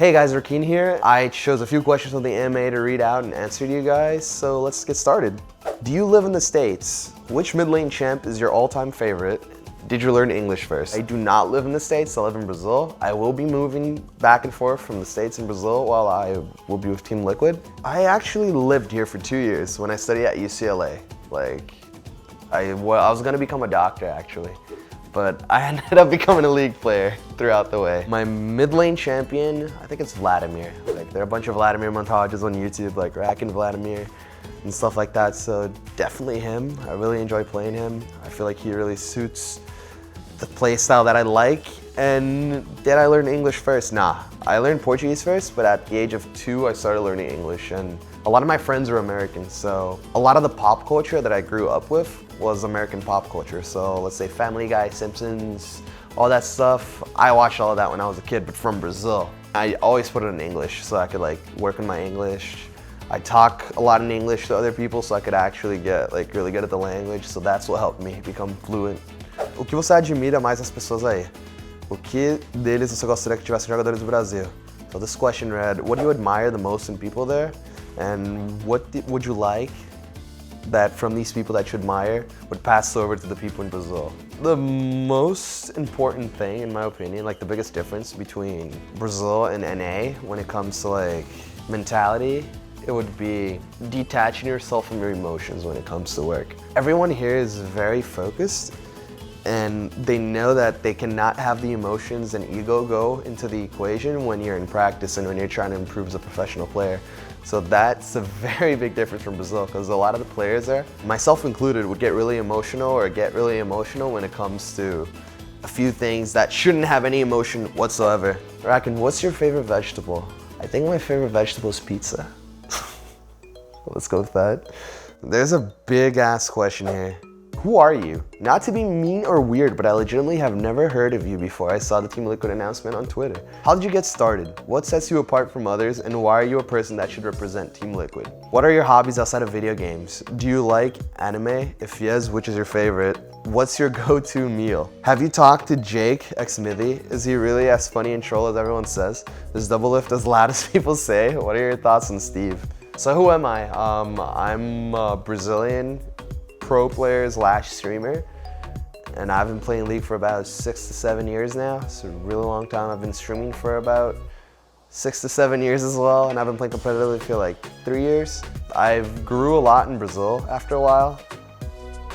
Hey guys, Rakin here. I chose a few questions from the AMA to read out and answer to you guys, so let's get started. Do you live in the States? Which mid-lane champ is your all-time favorite? Did you learn English first? I do not live in the States, I live in Brazil. I will be moving back and forth from the States and Brazil while I will be with Team Liquid. I actually lived here for 2 years when I studied at UCLA. I was gonna become a doctor actually, but I ended up becoming a league player throughout the way. My mid lane champion, I think it's Vladimir. There are a bunch of Vladimir montages on YouTube, like Rakin Vladimir and stuff like that, so definitely him. I really enjoy playing him. I feel like he really suits the play style that I like. And did I learn English first? Nah, I learned Portuguese first, but at the age of 2, I started learning English. And a lot of my friends are American, so a lot of the pop culture that I grew up with was American pop culture. So let's say Family Guy, Simpsons, all that stuff. I watched all of that when I was a kid, but from Brazil. I always put it in English so I could work on my English. I talk a lot in English to other people so I could actually get really good at the language. So that's what helped me become fluent. O que você admira mais nas pessoas aí? O que deles você gostaria que tivessem jogadores do Brasil? So this question read, what do you admire the most in people there? And what would you like that from these people that you admire would pass over to the people in Brazil? The most important thing, in my opinion, the biggest difference between Brazil and NA when it comes to mentality, it would be detaching yourself from your emotions when it comes to work. Everyone here is very focused, and they know that they cannot have the emotions and ego go into the equation when you're in practice and when you're trying to improve as a professional player. So that's a very big difference from Brazil, because a lot of the players there, myself included, would get really emotional when it comes to a few things that shouldn't have any emotion whatsoever. Rakin, what's your favorite vegetable? I think my favorite vegetable is pizza. Let's go with that. There's a big ass question here. Who are you? Not to be mean or weird, but I legitimately have never heard of you before I saw the Team Liquid announcement on Twitter. How did you get started? What sets you apart from others, and why are you a person that should represent Team Liquid? What are your hobbies outside of video games? Do you like anime? If yes, which is your favorite? What's your go-to meal? Have you talked to Jake, Xmithie? Is he really as funny and troll as everyone says? Does Doublelift as loud as people say? What are your thoughts on Steve? So who am I? I'm a Brazilian pro player / streamer, and I've been playing League for about 6 to 7 years now. It's a really long time. I've been streaming for about 6 to 7 years as well, and I've been playing competitively for 3 years. I've grew a lot in Brazil after a while.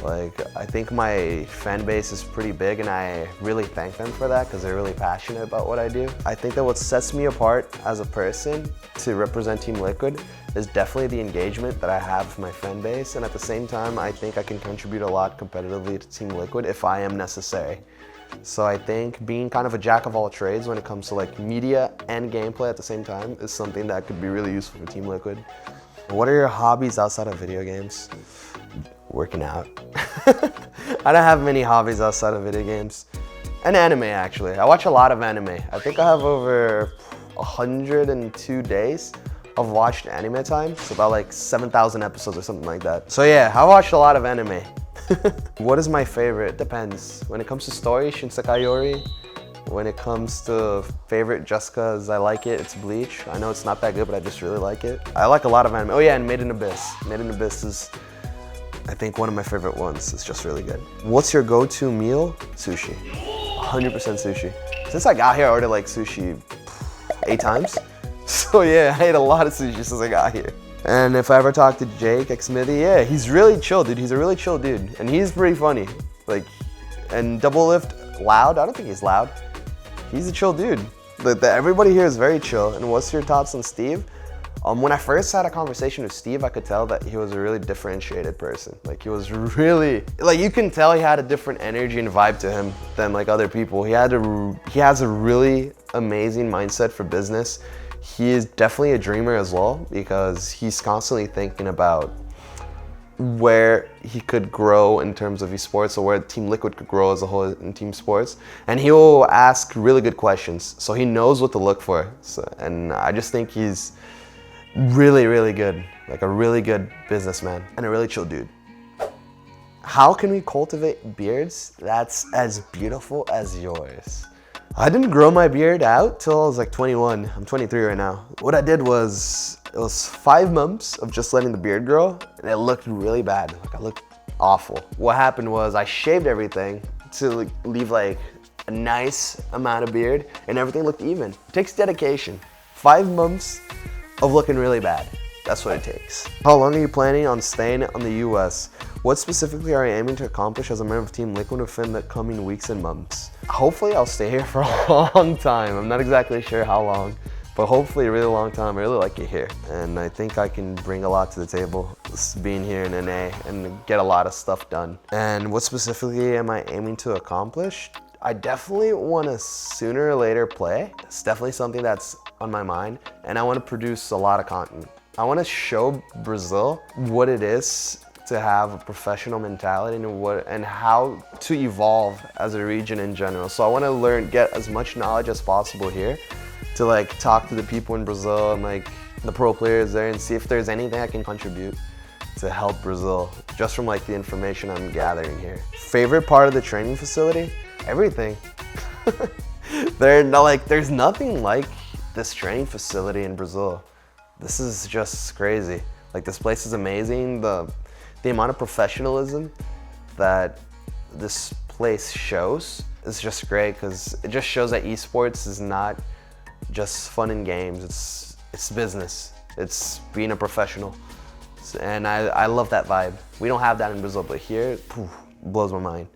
I think my fan base is pretty big, and I really thank them for that because they're really passionate about what I do. I think that what sets me apart as a person to represent Team Liquid is definitely the engagement that I have with my fan base, and at the same time, I think I can contribute a lot competitively to Team Liquid if I am necessary. So I think being kind of a jack of all trades when it comes to media and gameplay at the same time is something that could be really useful for Team Liquid. What are your hobbies outside of video games? Working out. I don't have many hobbies outside of video games. And anime, actually. I watch a lot of anime. I think I have over 102 days of watched anime time. So about 7,000 episodes or something like that. So yeah, I watched a lot of anime. What is my favorite? Depends. When it comes to story, Shinsekai Yori. When it comes to favorite, just cause I like it, it's Bleach. I know it's not that good, but I just really like it. I like a lot of anime. Oh yeah, and Made in Abyss. Made in Abyss is, I think, one of my favorite ones. It's just really good. What's your go-to meal? Sushi. 100% sushi. Since I got here, I ordered sushi 8 times. So yeah, I ate a lot of sushi since I got here. And if I ever talk to Jake, Xmithie, yeah, he's really chill, dude. He's a really chill dude. And he's pretty funny. And Doublelift, loud? I don't think he's loud. He's a chill dude. Everybody here is very chill. And what's your thoughts on Steve? When I first had a conversation with Steve, I could tell that he was a really differentiated person. He was really, you can tell he had a different energy and vibe to him than other people. He has a really amazing mindset for business. He is definitely a dreamer as well, because he's constantly thinking about where he could grow in terms of esports, or where Team Liquid could grow as a whole in team sports. And he will ask really good questions, so he knows what to look for. And I just think he's really, really good, a really good businessman and a really chill dude. How can we cultivate beards that's as beautiful as yours? I didn't grow my beard out till I was like 21. I'm 23 right now. What I did was, it was 5 months of just letting the beard grow, and it looked really bad. Like, I looked awful. What happened was I shaved everything to leave like a nice amount of beard, and everything looked even. It takes dedication. 5 months of looking really bad. That's what it takes. How long are you planning on staying on the US? What specifically are you aiming to accomplish as a member of Team Liquid within the coming weeks and months? Hopefully I'll stay here for a long time. I'm not exactly sure how long, but hopefully a really long time. I really like it here. And I think I can bring a lot to the table, just being here in NA, and get a lot of stuff done. And what specifically am I aiming to accomplish? I definitely want to sooner or later play. It's definitely something that's on my mind, and I want to produce a lot of content. I want to show Brazil what it is to have a professional mentality and how to evolve as a region in general. So I want to get as much knowledge as possible here to like talk to the people in Brazil and like the pro players there and see if there's anything I can contribute to help Brazil just from like the information I'm gathering here. Favorite part of the training facility? Everything. There's nothing like this training facility in Brazil. This is just crazy. Like, this place is amazing. The amount of professionalism that this place shows is just great, because it just shows that esports is not just fun and games. It's business. It's being a professional. And I love that vibe. We don't have that in Brazil, but here, it blows my mind.